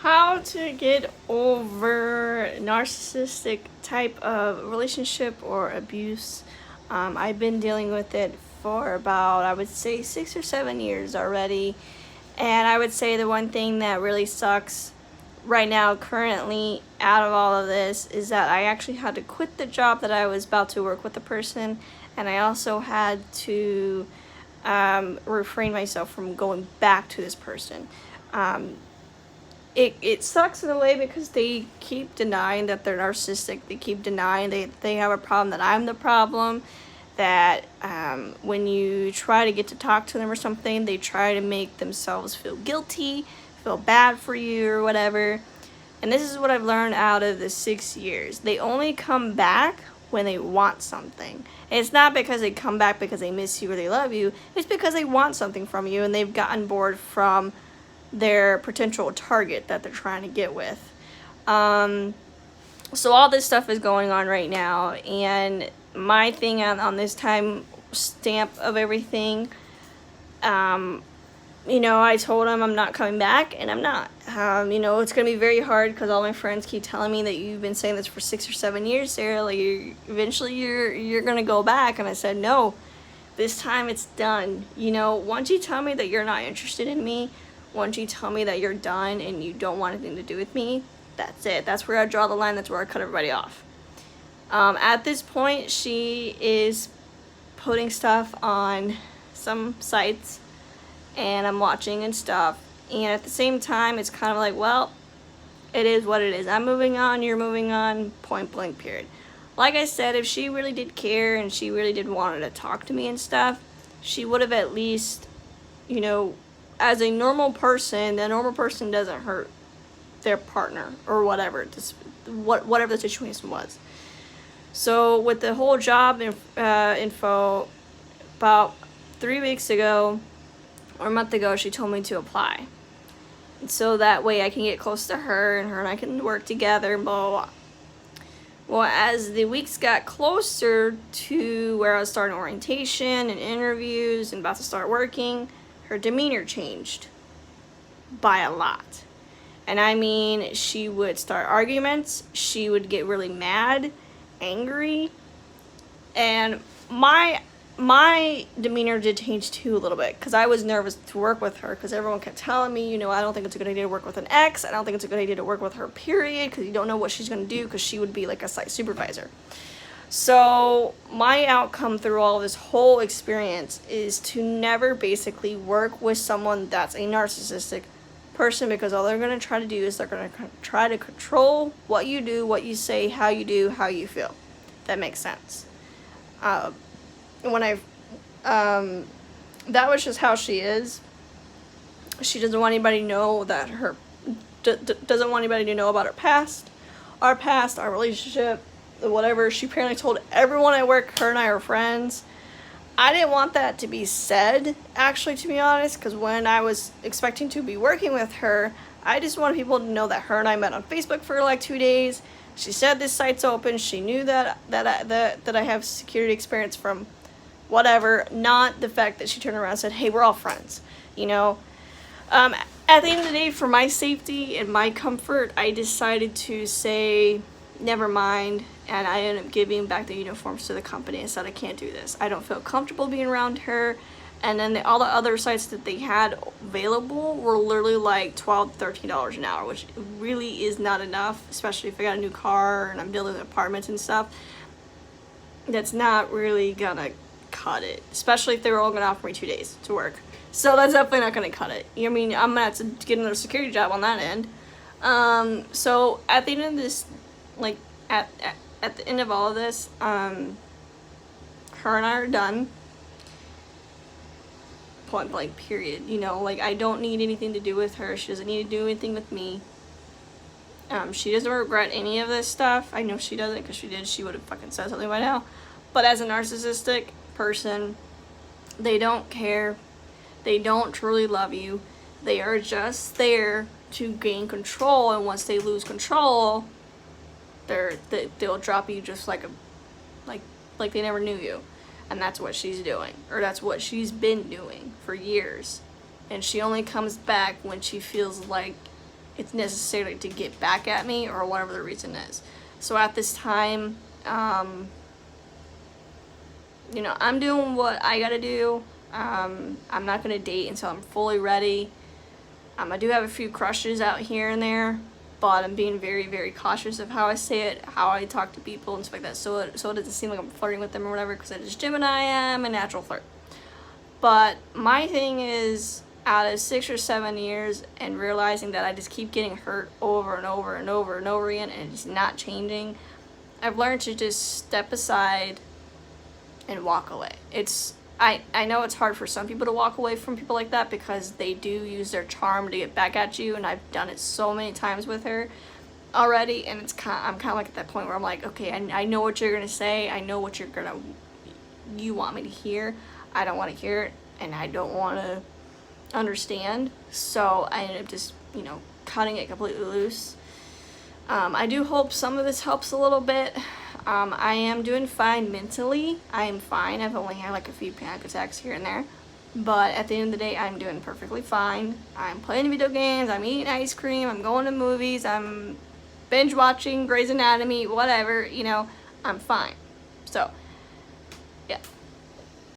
How to get over narcissistic type of relationship or abuse. I've been dealing with it for about, I would say, 6 or 7 years already. And I would say the one thing that really sucks right now, currently, out of all of this, is that I actually had to quit the job that I was about to work with the person. And I also had to refrain myself from going back to this person. Um, it sucks in a way because they keep denying that they're narcissistic. They keep denying they have a problem, that I'm the problem. That when you try to get to talk to them or something, they try to make themselves feel guilty, feel bad for you or whatever. And this is what I've learned out of the 6 years. They only come back when they want something. And it's not because they come back because they miss you or they love you. It's because they want something from you and they've gotten bored from their potential target that they're trying to get with. So all this stuff is going on right now, and my thing on this time stamp of everything, I told him I'm not coming back, and I'm not. It's gonna be very hard because all my friends keep telling me that you've been saying this for 6 or 7 years, Sarah. Like, eventually you're gonna go back, and I said no. This time it's done. Once you tell me that you're not interested in me, once you tell me that you're done and you don't want anything to do with me, that's it. That's where I draw the line. That's where I cut everybody off. At this point, she is putting stuff on some sites, and I'm watching and stuff. And at the same time, it's kind of like, well, it is what it is. I'm moving on, you're moving on, point blank, period. Like I said, if she really did care and she really did want to talk to me and stuff, she would have at least, as a normal person, the normal person doesn't hurt their partner or whatever, whatever the situation was. So with the whole job info, about 3 weeks ago or a month ago, she told me to apply. And so that way I can get close to her and I can work together, blah, blah, blah. Well, as the weeks got closer to where I was starting orientation and interviews and about to start working, her demeanor changed by a lot. And I mean, she would start arguments, she would get really mad, angry, and my demeanor did change too a little bit because I was nervous to work with her because everyone kept telling me, I don't think it's a good idea to work with an ex. I don't think it's a good idea to work with her, period, because you don't know what she's going to do, because she would be like a site supervisor. So my outcome through all this whole experience is to never basically work with someone that's a narcissistic person, because all they're going to try to do is they're going to try to control what you do, what you say, how you do, how you feel. That makes sense. That was just how she is. She doesn't want anybody to know that doesn't want anybody to know about her past, our relationship, whatever. She apparently told everyone at work her and I are friends. I didn't want that to be said, actually, to be honest, because when I was expecting to be working with her, I just wanted people to know that her and I met on Facebook for like 2 days. She said this site's open. She knew that I have security experience from whatever, not the fact that she turned around and said, hey, we're all friends, At the end of the day, for my safety and my comfort, I decided to say, never mind, and I ended up giving back the uniforms to the company and said, I can't do this. I don't feel comfortable being around her. And then all the other sites that they had available were literally like $12, $13 an hour, which really is not enough, especially if I got a new car and I'm dealing with apartments and stuff. That's not really gonna cut it, especially if they were all gonna offer me 2 days to work. So that's definitely not gonna cut it. I'm gonna have to get another security job on that end. So at the end of this, like at the end of all of this, her and I are done. Point blank, period. I don't need anything to do with her. She doesn't need to do anything with me. She doesn't regret any of this stuff. I know she doesn't, because she would have fucking said something by now. But as a narcissistic person, they don't care. They don't truly love you. They are just there to gain control, and once they lose control, they'll drop you just like they never knew you. And that's what she's doing, or that's what she's been doing for years. And she only comes back when she feels like it's necessarily to get back at me or whatever the reason is. So at this time, you know, I'm doing what I gotta do. I'm not gonna date until I'm fully ready. I do have a few crushes out here and there, but I'm being very, very cautious of how I say it, how I talk to people and stuff like that, so it doesn't seem like I'm flirting with them or whatever, because as Gemini, I am a natural flirt. But my thing is, out of 6 or 7 years and realizing that I just keep getting hurt over and over and over and over again and it's not changing, I've learned to just step aside and walk away. I know it's hard for some people to walk away from people like that because they do use their charm to get back at you, and I've done it so many times with her already, and I'm kind of like at that point where I'm like, okay, I know what you're gonna say, I know what you want me to hear, I don't want to hear it, and I don't want to understand, so I ended up just, you know, cutting it completely loose. I do hope some of this helps a little bit. I am doing fine mentally. I am fine. I've only had like a few panic attacks here and there. But at the end of the day, I'm doing perfectly fine. I'm playing video games. I'm eating ice cream. I'm going to movies. I'm binge watching Grey's Anatomy, whatever. You know, I'm fine. So